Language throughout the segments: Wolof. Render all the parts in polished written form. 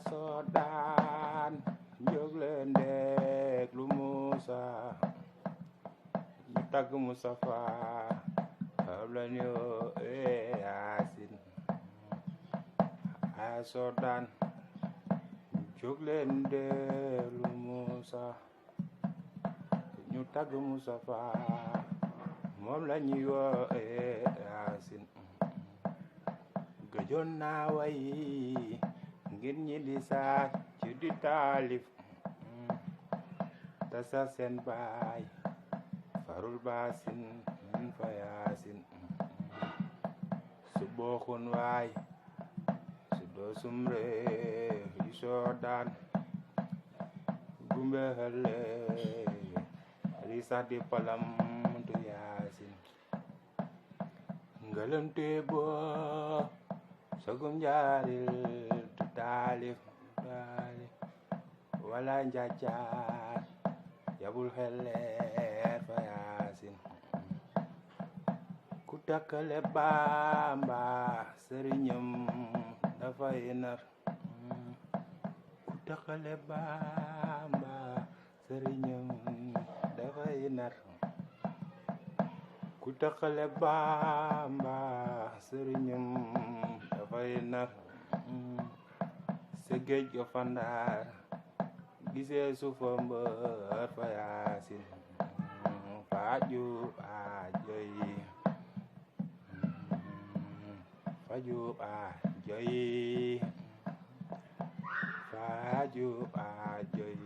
Soodaan jóg leen déglu Musa ñu tagg Mustafa xam lañu Yaasin ay Soodaan jóg leen déglu Musa ñu tagg Mustafa moom lañuy Yaasin gëjoon naa way ngir ñi di saat ci di taalif te sax seen baay farul baasin fa Yaasin su boxun waay su doo sum réew yi Soodaan gumbe xale ri sax di palam tu Yaasin ngalante boo sogum jaaril tu taalif wala njaacaar yabul xeleer fa Yaasin ku takkale Bamba sëriñam dafay nar ku takkale Bamba sëriñam dafay nar ku takkale Bamba sëriñam dafay nar sa géej ga fandaar gisee su fa mbër fa Yaasin faju aajoy faju aajoy faju aajoy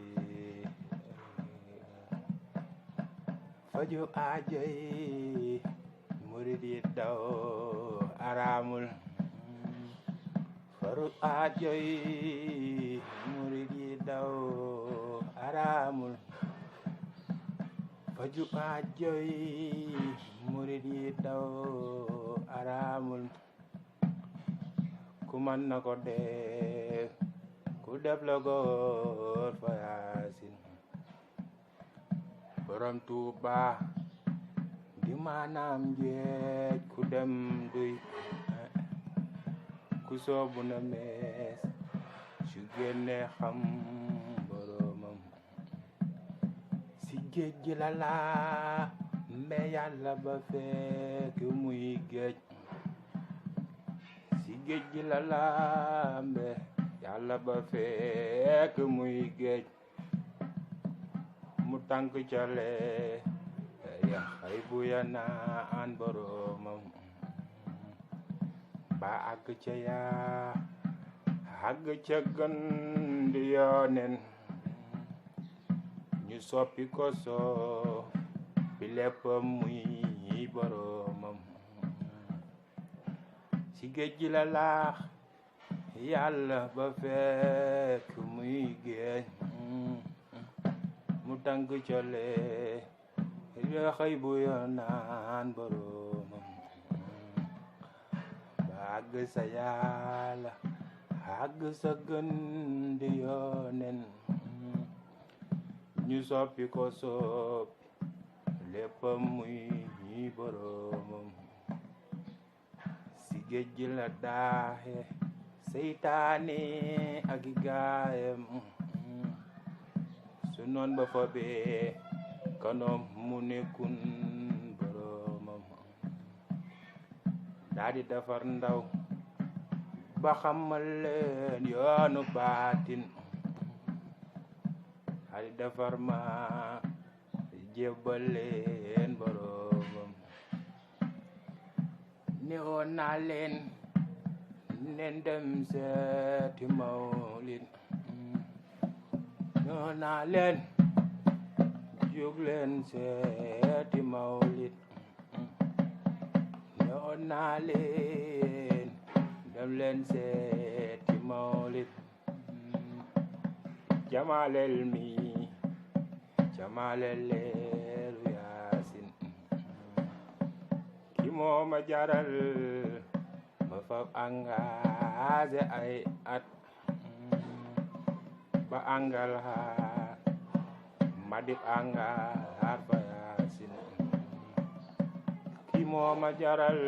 faju aajoy murid yi daw araamul faru aajoy murid yi daw araamul faju aajoy murid yi daw araamul ku man na ko def ku def la góor fa Yaasin borom Tuuba di maanaam jeej ku dem duy ku soobu na mees su génne xam boromam si géej gi la laa mbe Yàlla ba fekk muy géej si géej gi la laa mbe Yàlla ba fekk muy géej mu tànk cale ya xay bu ya naan boromam ba àgg ca yaa àgg ca gën di yoonen ñu soppi ko soo bi léppam muy boromam ci géej gi la laax Yàlla ba fekk muy géej mu tànk cale ya xëy bu ya naan boromam àgg sa Yàlla àgg sa gën di yoonen ñu soppi ko soppi léppam muy boromam si géej gi la daaxe seytaane ak gaayam su noon ba fa bee kanoom mu nekkun boromam daa di defar ndaw ba xamal leen yoonu baatin daa di defar ma jébbal leen boromam ne woon naa leen nen dem seeti mawlid ne woon naa leen jóg leen seeti mawlid newoon naa leen dem leen seeti mawlid jamaalel mi jamaalel leeru Yaasin ki moo ma jaral ma fab engagé ay at ba angal ha ma dib angaar fa Yaasin ki moo ma jaral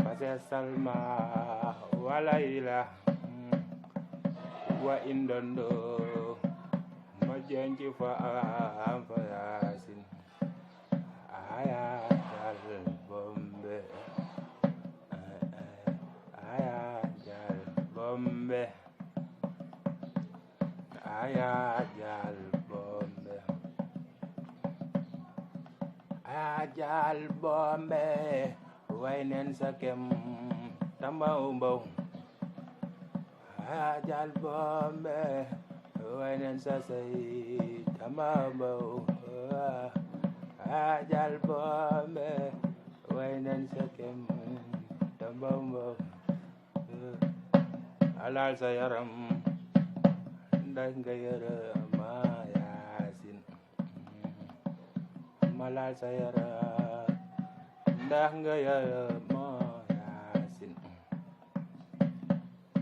fase Salma walayla wa indondo ma jenci fa am fa Yaasin aya jal bombe aya jal bombe aya jal bombe aya jal bombe way nen sa kem tamba umbaw aya jal bombe way nen sa say tamba umbaw aya jal bombe way nen sa kem tamba umbaw alal sa yaram ndax nga yërëma Yaasin malal sa yaram ndax nga yërëma Yaasin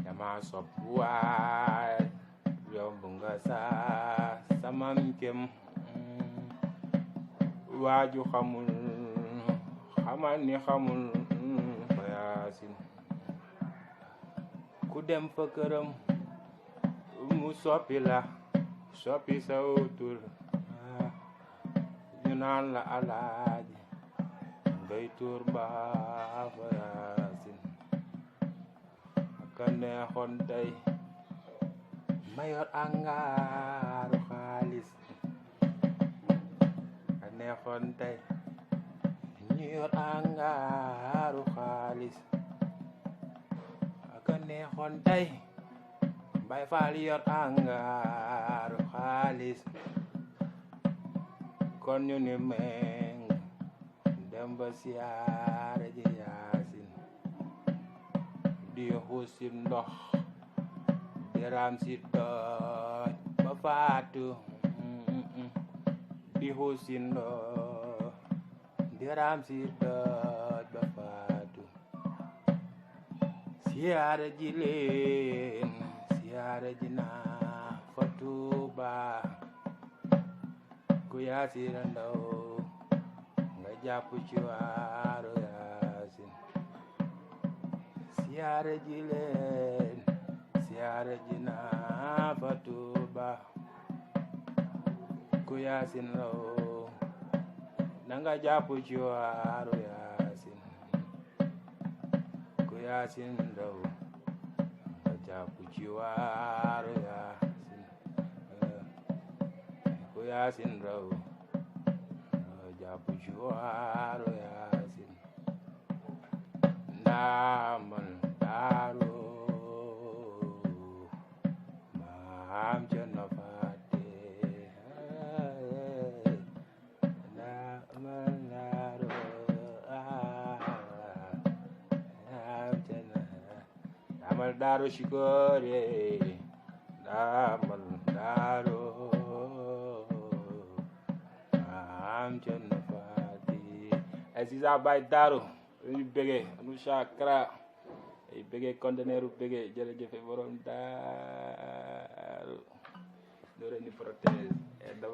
dama sopp waay yomb nga samam kem waaju xamul xamal ni xamul fa Yaasin ku dem fa këram mu soppi la soppi saw tur ñu naan la alaaji ngay tur baa fa Yaasin aka neexoon tey ma yor angaaru xaalis aka neexoon tey ñu yor angaaru xaalis aka neexoon tey Baay Faal yor angaaru xaalis kon ñu ni meng dem ba siyaare ji Yaasin di xuusi ndox di raam si dooj ba faatu di xuusi ndox di raam si dooj ba faatu siyaare ji leen siyaare ji naa fa Tuuba ku Yaasin ndaw nga jàpp ci waaru Yaasin siyaare ji leen siyaare ji naa fa Tuuba ku Yaasin ndaw na nga jàpp ci waaru Yaasin ku Yaasin ndaw jàpp ci waaru Yaasin ku Yaasin raw jàpp ci waaru Yaasin ndaamal daaru maam Cerno Faate ndaamal daaru damal daaro shikore damal daaro am Cerno Faati Aziza Baay Daaro ñu bëggee anu Chakra ay bëggee conteneeru bëggee jërëjëf borom Daaro doore ni protège